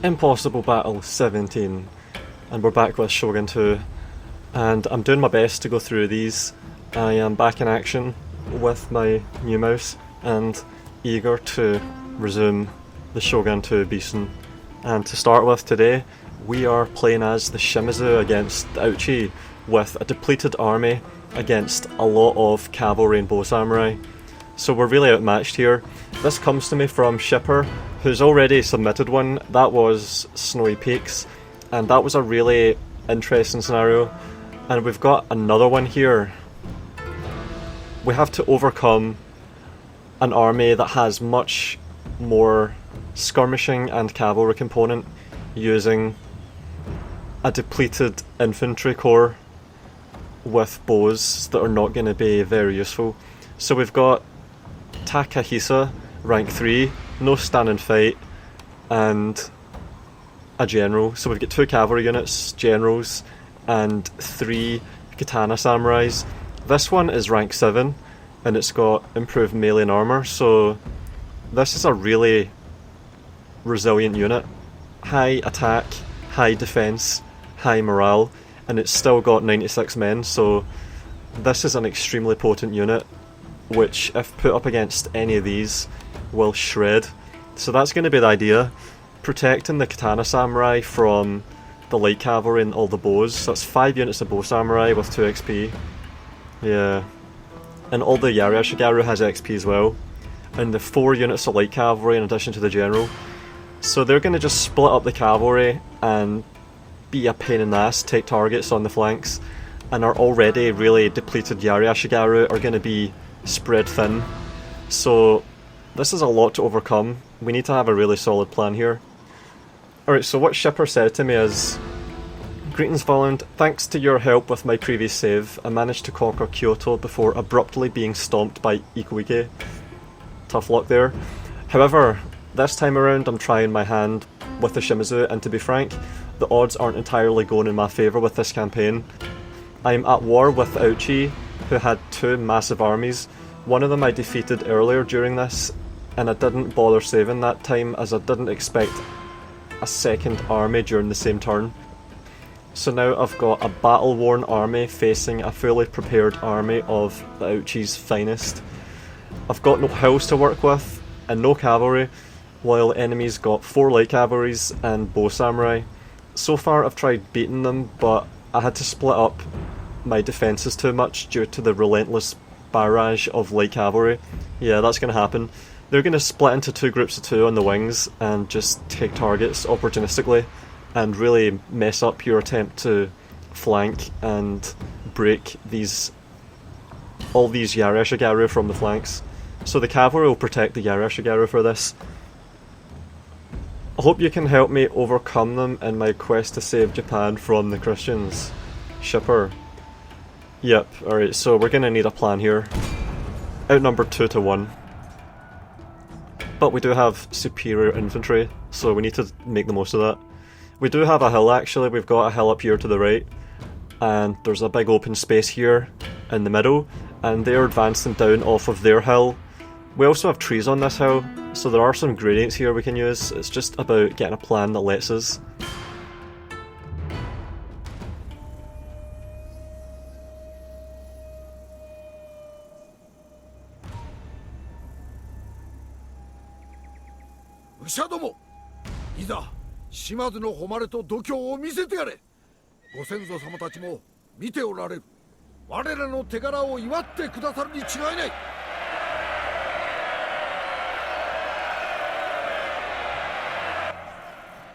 Impossible Battle 17, and we're back with Shogun 2, and I'm doing my best to go through these. I am back in action with my new mouse and eager to resume the Shogun 2 beason. And to start with today, we are playing as the Shimazu against the Ouchi with a depleted army against a lot of cavalry and bow samurai. So we're really outmatched here. This comes to me from Shipper, who's already submitted one. That was Snowy Peaks, and that was a really interesting scenario. And we've got another one here. We have to overcome an army that has much more skirmishing and cavalry component using a depleted infantry corps with bows that are not going to be very useful. So we've got Takahisa, rank 3, no stand and fight, and a general. So we've got 2 cavalry units, generals, and 3 katana samurais. This one is rank 7, and it's got improved melee and armour, so this is a really resilient unit. High attack, high defence, high morale, and it's still got 96 men, so this is an extremely potent unit, which if put up against any of these will shred. So that's going to be the idea, protecting the katana samurai from the light cavalry and all the bows. So that's 5 units of bow samurai with 2 XP. Yeah, and all the Yariashigaru has XP as well, and the 4 units of light cavalry in addition to the general. So they're going to just split up the cavalry and be a pain in the ass, take targets on the flanks, and our already really depleted Yariashigaru are going to be spread thin. So this is a lot to overcome. We need to have a really solid plan here. Alright, so what Shipper said to me is, "Greetings Voland, thanks to your help with my previous save, I managed to conquer Kyoto before abruptly being stomped by Ikuike. Tough luck there. However, this time around I'm trying my hand with the Shimazu, and to be frank, the odds aren't entirely going in my favour with this campaign. I'm at war with Ouchi, who had 2 massive armies. One of them I defeated earlier during this, and I didn't bother saving that time as I didn't expect a second army during the same turn. So now I've got a battle-worn army facing a fully prepared army of the Ouchi's finest. I've got no hills to work with, and no cavalry, while enemies got 4 light cavalries and bow samurai. So far I've tried beating them, but I had to split up my defences too much due to the relentless barrage of light cavalry. Yeah, that's going to happen. They're going to split into 2 groups of 2 on the wings and just take targets opportunistically and really mess up your attempt to flank and break all these Yariashigaru from the flanks. So the cavalry will protect the Yariashigaru for this. I hope you can help me overcome them in my quest to save Japan from the Christians. Shipper." Yep, alright, so we're gonna need a plan here. Outnumbered 2 to 1. But we do have superior infantry, so we need to make the most of that. We do have a hill actually, we've got a hill up here to the right, and there's a big open space here in the middle, and they're advancing down off of their hill. We also have trees on this hill, so there are some gradients here we can use. It's just about getting a plan that lets us. Shadow, いざ島津の誉れと度胸を見せてやれ。ご先祖様たちも見ておられる。我らの手柄を祝ってくださるに違いない。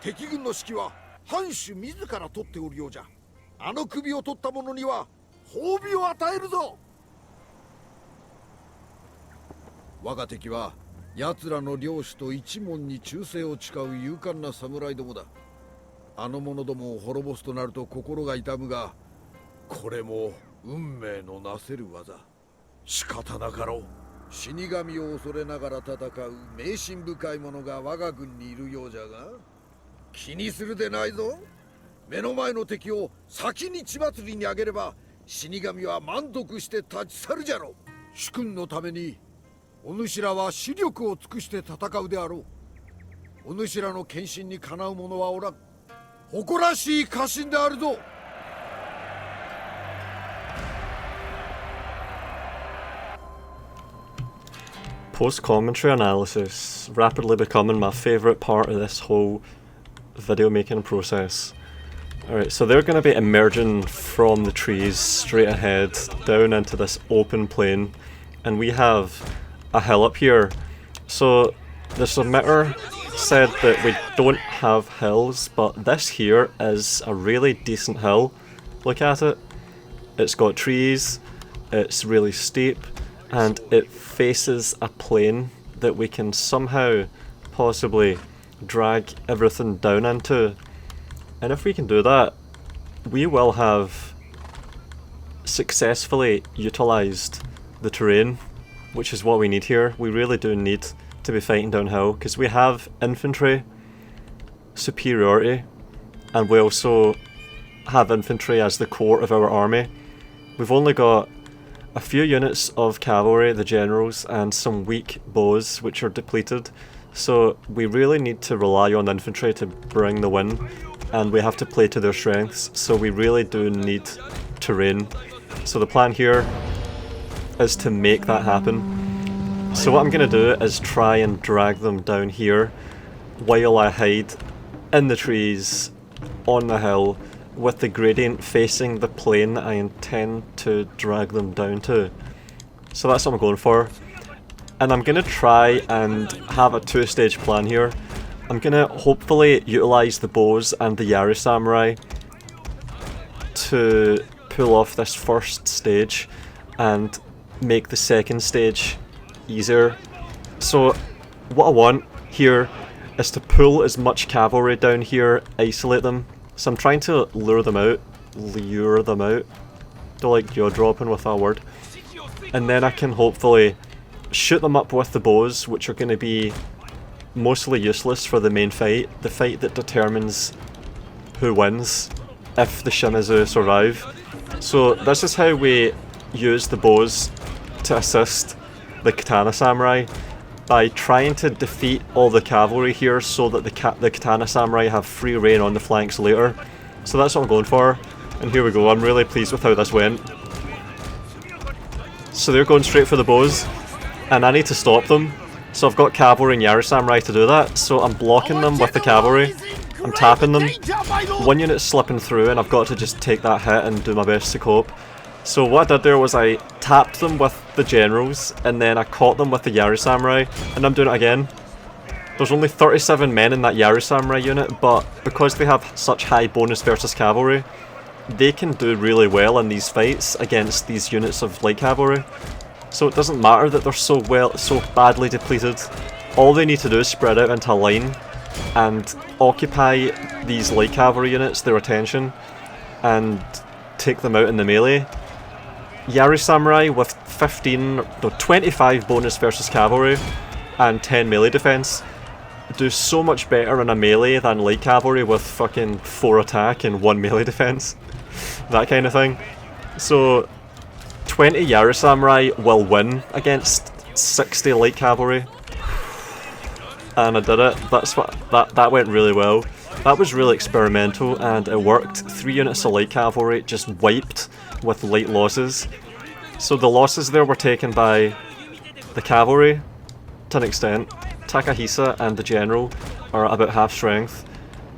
敵軍の指揮は藩主自ら取っておるようじゃ。あの首を取った者には褒美を与えるぞ。我が敵は奴らの領主と一門に忠誠を誓う勇敢な侍どもだ。あの者どもを滅ぼすとなると心が痛むが、これも運命のなせる技。仕方なかろう。死神を恐れながら戦う迷信深い者が我が軍にいるようじゃが、気にするでないぞ。目の前の敵を先に血祭りにあげれば、死神は満足して立ち去るじゃろう。主君のためにお主らは死力を尽くして戦うであろう。お主らの献身にかなう者はおらん。誇らしい家臣であるぞ。Post-commentary analysis, rapidly becoming my favourite part of this whole video making process. Alright, so they're going to be emerging from the trees straight ahead, down into this open plain, and we have a hill up here. So the submitter said that we don't have hills, but this here is a really decent hill. Look at it. It's got trees, it's really steep, and it faces a plain that we can somehow possibly drag everything down into. And if we can do that, we will have successfully utilised the terrain, which is what we need here. We really do need to be fighting downhill, because we have infantry superiority, and we also have infantry as the core of our army. We've only got a few units of cavalry, the generals, and some weak bows which are depleted, so we really need to rely on infantry to bring the win, and we have to play to their strengths, so we really do need terrain. So the plan here is to make that happen. So what I'm going to do is try and drag them down here while I hide in the trees on the hill with the gradient facing the plane that I intend to drag them down to. So that's what I'm going for. And I'm going to try and have a two-stage plan here. I'm going to hopefully utilise the bows and the Yari Samurai to pull off this first stage and make the second stage easier. So what I want here is to pull as much cavalry down here, isolate them. So I'm trying to lure them out. Don't like jaw dropping with that word. And then I can hopefully shoot them up with the bows, which are going to be mostly useless for the main fight. The fight that determines who wins, if the Shimazu survive. So this is how we use the bows to assist the Katana Samurai, by trying to defeat all the cavalry here so that the Katana Samurai have free reign on the flanks later. So that's what I'm going for, and here we go. I'm really pleased with how this went. So they're going straight for the bows, and I need to stop them. So I've got cavalry and Yari Samurai to do that, so I'm blocking them with the cavalry. I'm tapping them. One unit's slipping through and I've got to just take that hit and do my best to cope. So what I did there was I tapped them with the generals, and then I caught them with the Yari Samurai, and I'm doing it again. There's only 37 men in that Yari Samurai unit, but because they have such high bonus versus cavalry, they can do really well in these fights against these units of light cavalry. So it doesn't matter that they're so badly depleted. All they need to do is spread out into a line and occupy these light cavalry units, their attention, and take them out in the melee. Yari Samurai with 25 bonus versus cavalry and 10 melee defense do so much better in a melee than light cavalry with fucking 4 attack and 1 melee defense. That kind of thing. So 20 Yari Samurai will win against 60 light cavalry. And I did it. That went really well. That was really experimental and it worked. 3 units of light cavalry just wiped with light losses. So the losses there were taken by the cavalry to an extent. Takahisa and the general are about half strength,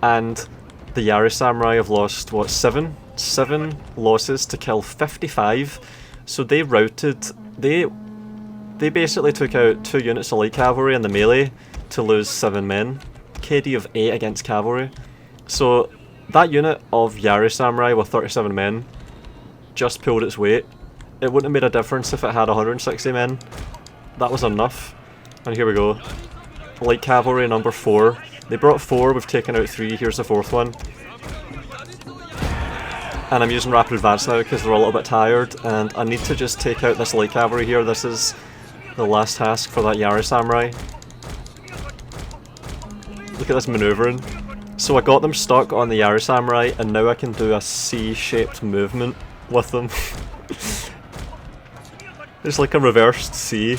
and the Yari Samurai have lost, what, 7 losses to kill 55. So they routed, they basically took out 2 units of light cavalry in the melee to lose 7 men. KD of 8 against cavalry. So that unit of Yari Samurai with 37 men just pulled its weight. It wouldn't have made a difference if it had 160 men. That was enough. And here we go. Light cavalry number 4. They brought 4, we've taken out 3, here's the 4th one. And I'm using rapid advance now because they're a little bit tired, and I need to just take out this light cavalry here. This is the last task for that Yari Samurai. Look at this manoeuvring. So I got them stuck on the Yari Samurai, and now I can do a C-shaped movement with them. It's like a reversed C.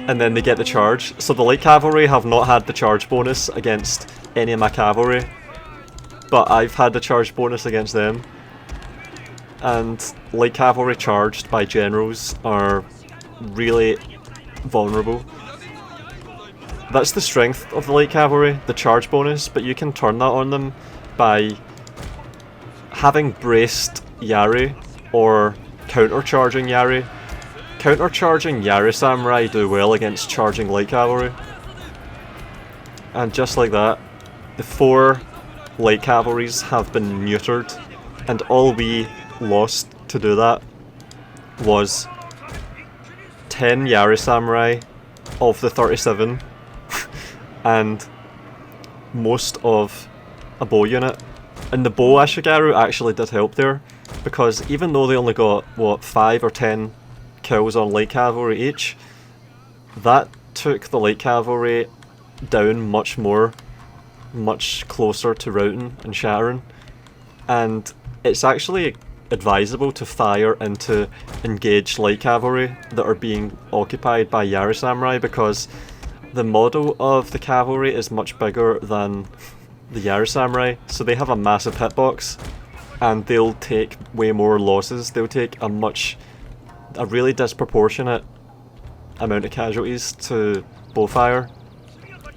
and then they get the charge. So the light cavalry have not had the charge bonus against any of my cavalry, but I've had the charge bonus against them. And light cavalry charged by generals are really vulnerable. That's the strength of the light cavalry, the charge bonus, but you can turn that on them by having braced Yari or counter-charging Yari. Counter-charging Yari samurai do well against charging light cavalry. And just like that, the 4 light cavalries have been neutered, and all we lost to do that was 10 Yari samurai of the 37 and most of a bow unit. And the bow Ashigaru actually did help there, because even though they only got, what, 5 or 10 kills on light cavalry each, that took the light cavalry down much more, much closer to routing and shattering. And it's actually advisable to fire into engaged light cavalry that are being occupied by Yari samurai, because the model of the cavalry is much bigger than the Yari samurai, so they have a massive hitbox and they'll take way more losses. They'll take a really disproportionate amount of casualties to bow fire.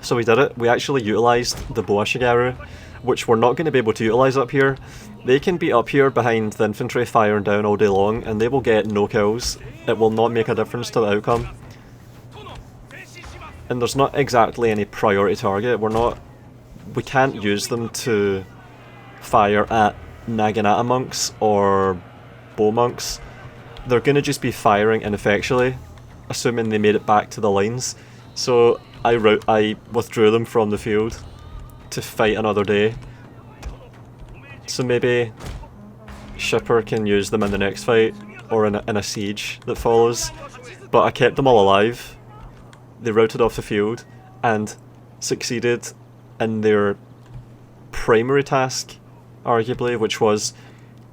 So we did it. We actually utilised the bow Ashigaru, which we're not going to be able to utilise up here. They can be up here behind the infantry firing down all day long and they will get no kills. It will not make a difference to the outcome. And there's not exactly any priority target. We can't use them to fire at Naginata monks or bow monks. They're going to just be firing ineffectually, assuming they made it back to the lines. So I withdrew them from the field to fight another day. So maybe Shipper can use them in the next fight, or in a siege that follows. But I kept them all alive. They routed off the field and succeeded in their primary task, arguably, which was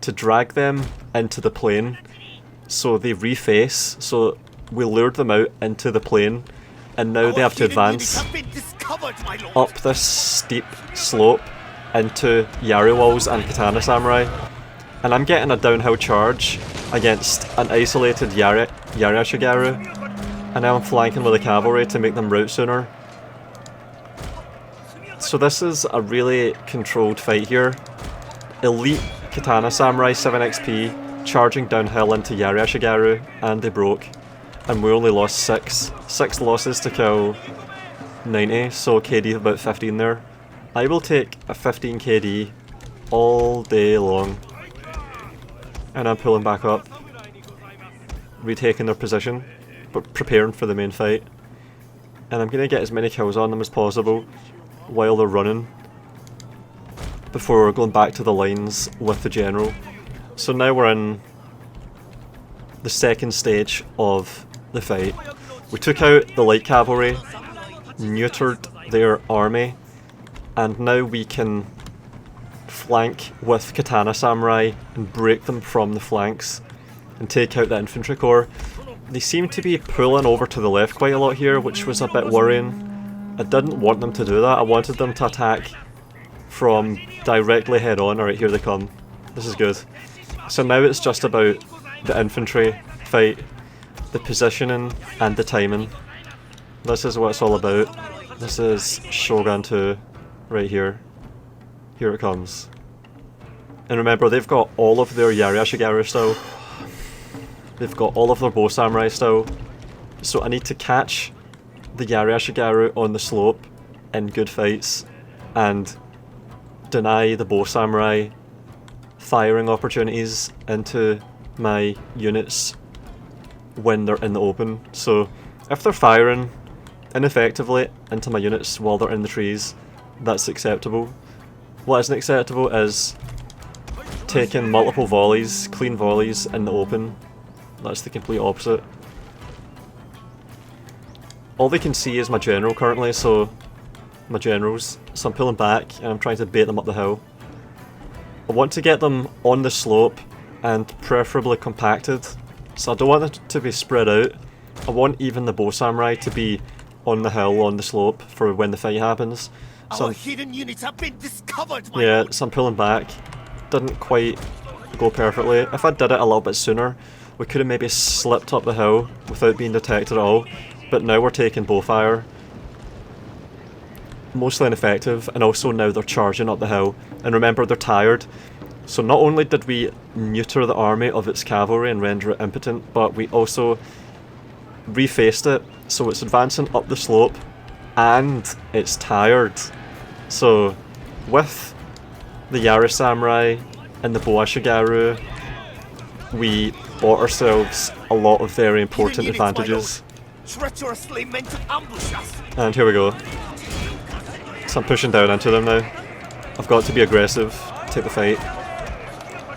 to drag them into the plain so they reface. So we lured them out into the plain, and now they have to advance up this steep slope into Yari walls and katana samurai. And I'm getting a downhill charge against an isolated Yari Ashigaru, and now I'm flanking with the cavalry to make them rout sooner. So this is a really controlled fight here. Elite katana samurai 7 XP charging downhill into Yari Ashigaru, and they broke. And we only lost 6. 6 losses to kill 90, so KD about 15 there. I will take a 15 KD all day long. And I'm pulling back up, retaking their position, but preparing for the main fight. And I'm going to get as many kills on them as possible while they're running, before going back to the lines with the general. So now we're in the second stage of the fight. We took out the light cavalry, neutered their army, and now we can flank with katana samurai and break them from the flanks and take out the infantry corps. They seem to be pulling over to the left quite a lot here, which was a bit worrying. I didn't want them to do that. I wanted them to attack from directly head on. Alright, here they come. This is good. So now it's just about the infantry fight, the positioning and the timing. This is what it's all about. This is Shogun 2 right here. Here it comes. And remember, they've got all of their Yari Ashigaru style. They've got all of their bow samurai style. So I need to catch the Yari Ashigaru on the slope in good fights and deny the bow samurai firing opportunities into my units when they're in the open. So if they're firing ineffectively into my units while they're in the trees, that's acceptable. What isn't acceptable is taking multiple volleys, clean volleys in the open. That's the complete opposite. All they can see is my general currently, so my generals. So I'm pulling back and I'm trying to bait them up the hill. I want to get them on the slope and preferably compacted. So I don't want them to be spread out. I want even the bow samurai to be on the hill, on the slope, for when the fight happens. So Our hidden units have been discovered, my yeah, lord. so I'm pulling back. Didn't quite go perfectly. If I did it a little bit sooner, we could have maybe slipped up the hill without being detected at all. But now we're taking bow fire. Mostly ineffective, and also now they're charging up the hill. And remember, they're tired. So not only did we neuter the army of its cavalry and render it impotent, but we also refaced it so it's advancing up the slope and it's tired. So with the Yari Samurai and the Boa Shigaru, we bought ourselves a lot of very important Hidden units, my advantages. lord. Treacherously meant to ambush us. And here we go. So I'm pushing down into them now. I've got to be aggressive, take the fight.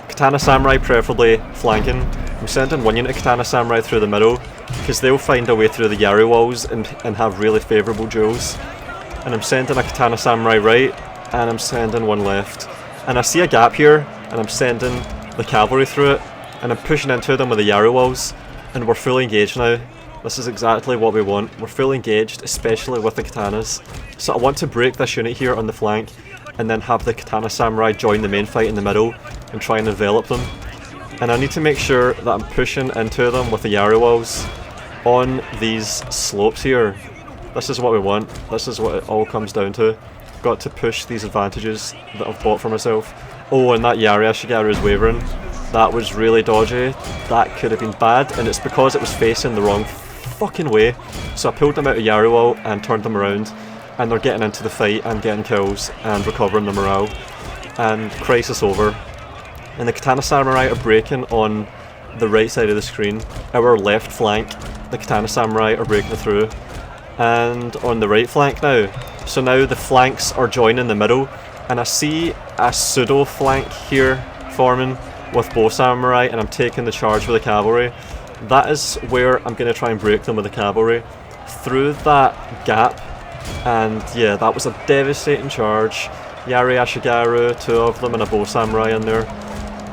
Katana Samurai preferably flanking. I'm sending one unit of Katana Samurai through the middle, because they'll find a way through the Yari walls and have really favourable duels. And I'm sending a Katana Samurai right, and I'm sending one left. And I see a gap here, and I'm sending the cavalry through it, and I'm pushing into them with the Yari walls, and we're fully engaged now. This is exactly what we want. We're fully engaged, especially with the katanas. So I want to break this unit here on the flank, and then have the Katana Samurai join the main fight in the middle, and try and envelop them. And I need to make sure that I'm pushing into them with the Yari walls on these slopes here. This is what we want. This is what it all comes down to. Got to push these advantages that I've bought for myself. Oh, and that Yari Ashigaru is wavering. That was really dodgy. That could have been bad, and it's because it was facing the wrong fucking way. So I pulled them out of Yari wall and turned them around, and they're getting into the fight and getting kills and recovering the morale. And crisis over. And the Katana Samurai are breaking on the right side of the screen. Our left flank, the Katana Samurai are breaking through. And on the right flank now. So now the flanks are joining the middle. And I see a pseudo flank here forming with bow samurai, and I'm taking the charge with the cavalry. That is where I'm going to try and break them with the cavalry. Through that gap. And yeah, that was a devastating charge. Yari Ashigaru, 2 of them, and a bow samurai in there.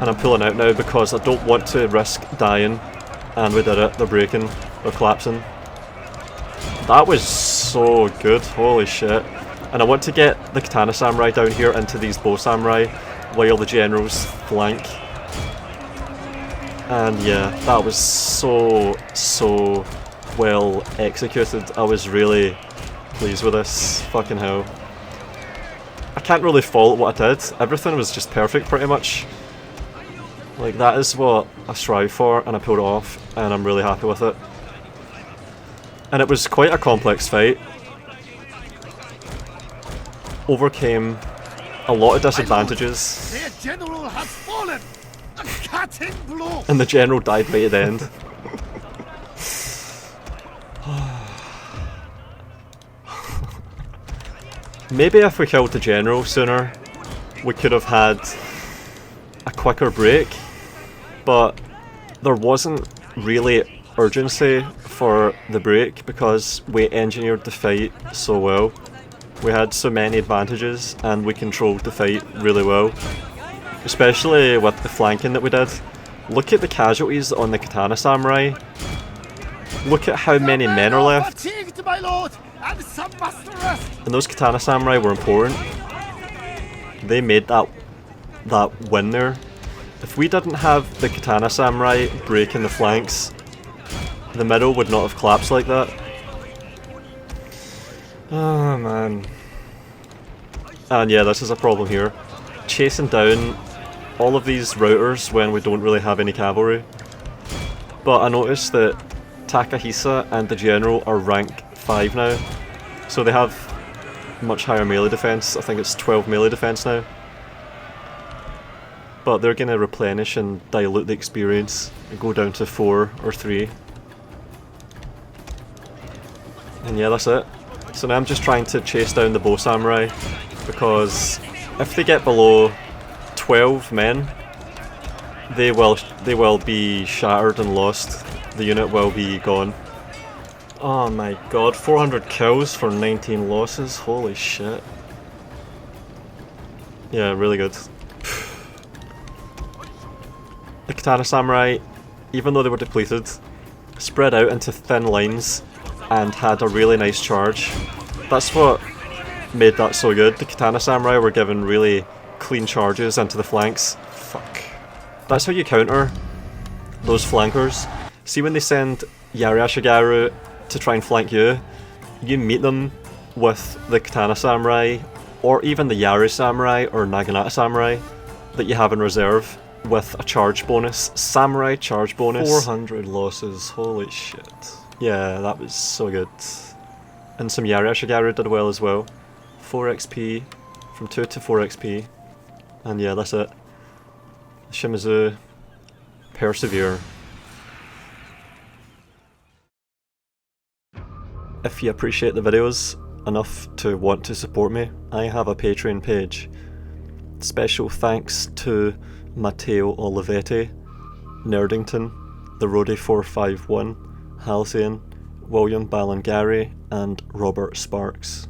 And I'm pulling out now because I don't want to risk dying. And we did it. They're breaking. They're collapsing. That was so good. Holy shit. And I want to get the Katana Samurai down here into these bow samurai while the generals flank. And yeah, that was so well executed. I was really pleased with this. Fucking hell. I can't really fault what I did. Everything was just perfect pretty much. Like, that is what I strive for, and I pulled it off, and I'm really happy with it. And it was quite a complex fight. Overcame a lot of disadvantages. Their general has fallen. A cutting blow. And the general died right at the end. Maybe if we killed the general sooner, we could have had a quicker break. But there wasn't really urgency for the break because we engineered the fight so well. We had so many advantages and we controlled the fight really well. Especially with the flanking that we did. Look at the casualties on the Katana Samurai. Look at how many men are left. Fatigued, my lord, and some must rest. And those Katana Samurai were important. They made that win there. If we didn't have the Katana Samurai breaking the flanks, the middle would not have collapsed like that. Oh man. And yeah, this is a problem here. Chasing down all of these routers when we don't really have any cavalry. But I noticed that Takahisa and the general are rank 5 now. So they have much higher melee defense. I think it's 12 melee defense now. But they're going to replenish and dilute the experience and go down to 4 or 3. And yeah, that's it. So now I'm just trying to chase down the bow samurai, because if they get below 12 men, they will be shattered and lost. The unit will be gone. Oh my god, 400 kills for 19 losses, holy shit. Yeah, really good. The Katana Samurai, even though they were depleted, spread out into thin lines and had a really nice charge. That's what made that so good. The Katana Samurai were given really clean charges into the flanks. Fuck. That's how you counter those flankers. See when they send Yari Ashigaru to try and flank you, you meet them with the Katana Samurai, or even the Yari Samurai or Naginata Samurai that you have in reserve with a charge bonus. Samurai charge bonus. 400 losses, holy shit. Yeah, that was so good. And some Yari Ashigaru did well as well. 4 XP, from 2 to 4 XP. And yeah, that's it. Shimazu, persevere. If you appreciate the videos enough to want to support me, I have a Patreon page. Special thanks to Matteo Olivetti, Nerdington, The Roadie 451, Halcyon, William Balangari, and Robert Sparks.